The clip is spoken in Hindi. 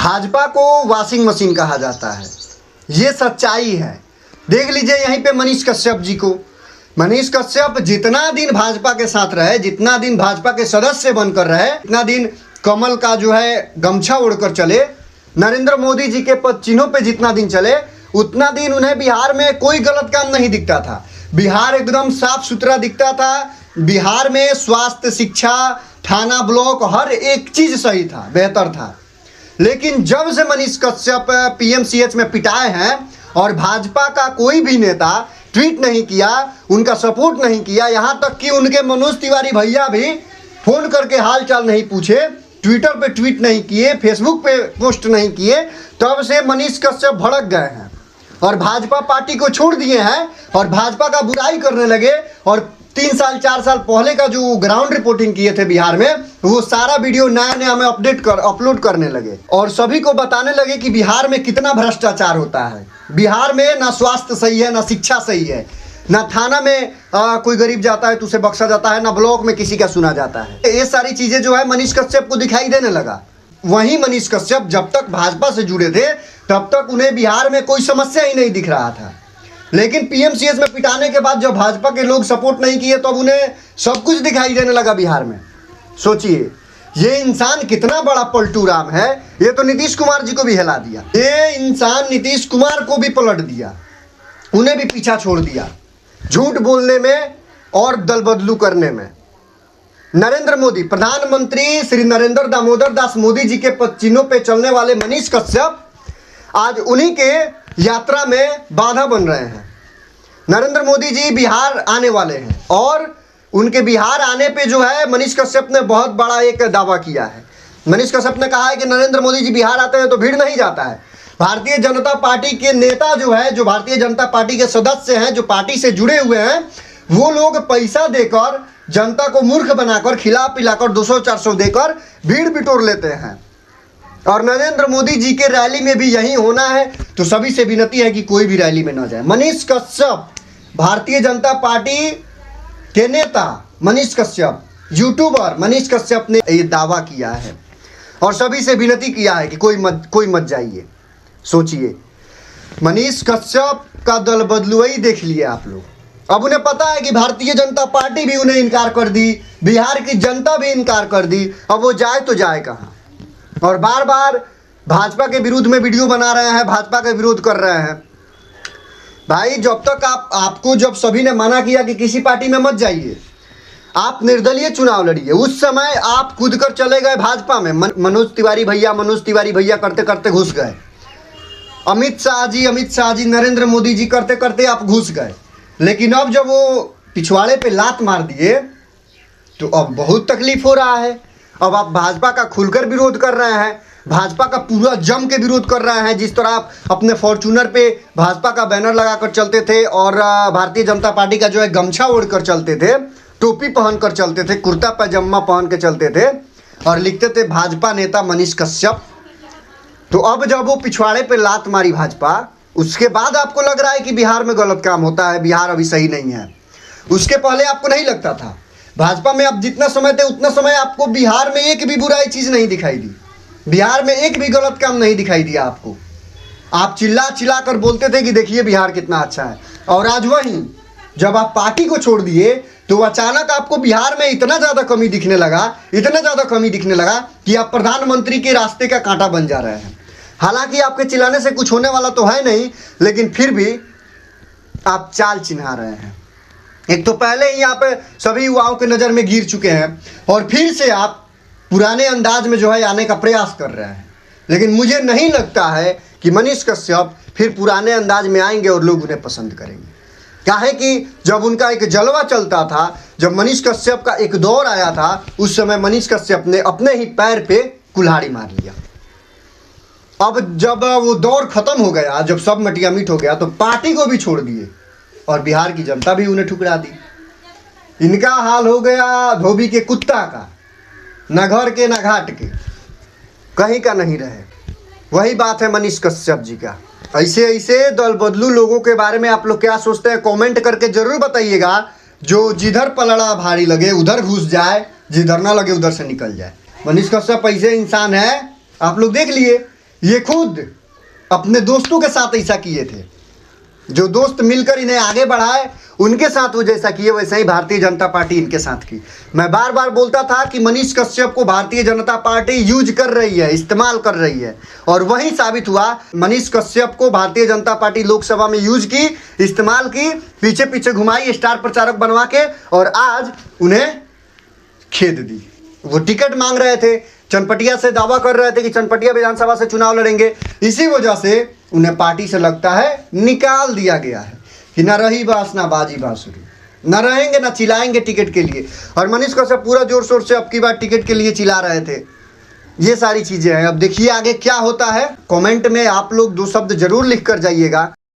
भाजपा को वॉशिंग मशीन कहा जाता है, ये सच्चाई है। देख लीजिए यहीं पे मनीष कश्यप जी को। मनीष कश्यप जितना दिन भाजपा के साथ रहे, जितना दिन भाजपा के सदस्य बनकर रहे, इतना दिन कमल का जो है गमछा ओढ़कर चले, नरेंद्र मोदी जी के पद चिन्हों पे जितना दिन चले, उतना दिन उन्हें बिहार में कोई गलत काम नहीं दिखता था। बिहार एकदम साफ सुथरा दिखता था। बिहार में स्वास्थ्य, शिक्षा, थाना, ब्लॉक, हर एक चीज सही था, बेहतर था। लेकिन जब से मनीष कश्यप पीएमसीएच में पिटाए हैं और भाजपा का कोई भी नेता ट्वीट नहीं किया, उनका सपोर्ट नहीं किया, यहाँ तक कि उनके मनोज तिवारी भैया भी फोन करके हाल चाल नहीं पूछे, ट्विटर पे ट्वीट नहीं किए, फेसबुक पे पोस्ट नहीं किए, तब से मनीष कश्यप भड़क गए हैं और भाजपा पार्टी को छोड़ दिए हैं और भाजपा का बुराई करने लगे। और 3 साल 4 साल पहले का जो ग्राउंड रिपोर्टिंग किए थे बिहार में, वो सारा वीडियो नया में अपलोड करने लगे और सभी को बताने लगे कि बिहार में कितना भ्रष्टाचार होता है। बिहार में ना स्वास्थ्य सही है, ना शिक्षा सही है, ना थाना में कोई गरीब जाता है तो उसे बख्शा जाता है, ना ब्लॉक में किसी का सुना जाता है। ये सारी चीजें जो है मनीष कश्यप को दिखाई देने लगा। वहीं मनीष कश्यप जब तक भाजपा से जुड़े थे तब तक उन्हें बिहार में कोई समस्या ही नहीं दिख रहा था। लेकिन पीएमसीएच में पिटाने के बाद जब भाजपा के लोग सपोर्ट नहीं किए तो अब उन्हें सब कुछ दिखाई देने लगा बिहार में। सोचिए ये इंसान कितना बड़ा पलटू राम है। ये तो नीतीश कुमार जी को भी हिला दिया, ये इंसान नीतीश कुमार को भी पलट दिया, उन्हें भी पीछा छोड़ दिया झूठ बोलने में और दल बदलू करने में। नरेंद्र मोदी, प्रधानमंत्री श्री नरेंद्र दामोदर दास मोदी जी के पद चिन्हों पे चलने वाले मनीष कश्यप आज उन्हीं के यात्रा में बाधा बन रहे हैं। नरेंद्र मोदी जी बिहार आने वाले हैं और उनके बिहार आने पे जो है मनीष कश्यप ने बहुत बड़ा एक दावा किया है। मनीष कश्यप ने कहा है कि नरेंद्र मोदी जी बिहार आते हैं तो भीड़ नहीं जाता है। भारतीय जनता पार्टी के नेता जो है, जो भारतीय जनता पार्टी के सदस्य हैं, जो पार्टी से जुड़े हुए हैं, वो लोग पैसा देकर जनता को मूर्ख बनाकर, खिला पिलाकर, 200-400 देकर भीड़ बिटोर लेते हैं। और नरेंद्र मोदी जी के रैली में भी यही होना है, तो सभी से विनती है कि कोई भी रैली में न जाए। मनीष कश्यप, भारतीय जनता पार्टी के नेता मनीष कश्यप, यूट्यूबर मनीष कश्यप ने ये दावा किया है और सभी से विनती किया है कि कोई मत जाइए। सोचिए मनीष कश्यप का दल बदलुई देख लिए आप लोग। अब उन्हें पता है कि भारतीय जनता पार्टी भी उन्हें इनकार कर दी, बिहार की जनता भी इनकार कर दी, अब वो जाए तो जाए कहाँ। और बार बार भाजपा के विरुद्ध में वीडियो बना रहे हैं, भाजपा का विरोध कर रहे हैं। भाई जब तक आपको जब सभी ने मना किया कि किसी पार्टी में मत जाइए, आप निर्दलीय चुनाव लड़िए, उस समय आप कूद कर चले गए भाजपा में। मनोज तिवारी भैया करते करते घुस गए, अमित शाह जी, नरेंद्र मोदी जी करते करते आप घुस गए। लेकिन अब जब वो पिछवाड़े पे लात मार दिए तो अब बहुत तकलीफ हो रहा है। अब आप भाजपा का खुलकर विरोध कर रहे हैं, भाजपा का पूरा जम के विरोध कर रहे हैं। जिस तरह आप अपने फॉर्च्यूनर पे भाजपा का बैनर लगाकर चलते थे और भारतीय जनता पार्टी का जो है गमछा ओढ़ कर चलते थे, टोपी पहन कर चलते थे, कुर्ता पैजामा पहन के चलते थे और लिखते थे भाजपा नेता मनीष कश्यप, तो अब जब वो पिछवाड़े पे लात मारी भाजपा, उसके बाद आपको लग रहा है कि बिहार में गलत काम होता है, बिहार अभी सही नहीं है। उसके पहले आपको नहीं लगता था। भाजपा में आप जितना समय थे उतना समय आपको बिहार में एक भी बुराई चीज़ नहीं दिखाई दी, बिहार में एक भी गलत काम नहीं दिखाई दिया आपको। आप चिल्ला कर बोलते थे कि देखिए बिहार कितना अच्छा है। और आज वहीं जब आप पार्टी को छोड़ दिए तो अचानक आपको बिहार में इतना ज़्यादा कमी दिखने लगा कि आप प्रधानमंत्री के रास्ते का कांटा बन जा रहे हैं। हालांकि आपके चिल्लाने से कुछ होने वाला तो है नहीं, लेकिन फिर भी आप चाल चिन्हा रहे हैं। एक तो पहले ही यहाँ पे सभी युवाओं के नज़र में गिर चुके हैं और फिर से आप पुराने अंदाज में जो है आने का प्रयास कर रहे हैं। लेकिन मुझे नहीं लगता है कि मनीष कश्यप फिर पुराने अंदाज में आएंगे और लोग उन्हें पसंद करेंगे। क्या है कि जब उनका एक जलवा चलता था, जब मनीष कश्यप का एक दौर आया था, उस समय मनीष कश्यप ने अपने ही पैर पे कुल्हाड़ी मार लिया। अब जब वो दौर खत्म हो गया, जब सब मटिया मीट हो गया, तो पार्टी को भी छोड़ दिए और बिहार की जनता भी उन्हें ठुकरा दी। इनका हाल हो गया धोबी के कुत्ता का, न घर के न घाट के, कहीं का नहीं रहे। वही बात है मनीष कश्यप जी का। ऐसे दल बदलू लोगों के बारे में आप लोग क्या सोचते हैं, कमेंट करके जरूर बताइएगा। जो जिधर पलड़ा भारी लगे उधर घुस जाए, जिधर ना लगे उधर से निकल जाए। मनीष कश्यप ऐसे इंसान है, आप लोग देख लिए ये खुद अपने दोस्तों के साथ ऐसा किए थे, जो दोस्त मिलकर इन्हें आगे बढ़ाए उनके साथ वो जैसा किए वैसा ही भारतीय जनता पार्टी इनके साथ की। मैं बार बार बोलता था कि मनीष कश्यप को भारतीय जनता पार्टी यूज कर रही है, इस्तेमाल कर रही है, और वही साबित हुआ। मनीष कश्यप को भारतीय जनता पार्टी लोकसभा में यूज की, इस्तेमाल की, पीछे पीछे घुमाई स्टार प्रचारक बनवा के, और आज उन्हें खेद दी। वो टिकट मांग रहे थे, चनपटिया से दावा कर रहे थे कि चनपटिया विधानसभा से चुनाव लड़ेंगे, इसी वजह से उन्हें पार्टी से लगता है निकाल दिया गया है कि ना रही बास ना बाजी बांसुरी, ना रहेंगे ना चिल्लाएंगे टिकट के लिए। और मनीष कश्यप पूरा जोर शोर से अब की बार टिकट के लिए चिल्ला रहे थे। ये सारी चीज़ें हैं। अब देखिए आगे क्या होता है। कमेंट में आप लोग 2 शब्द जरूर लिख कर जाइएगा।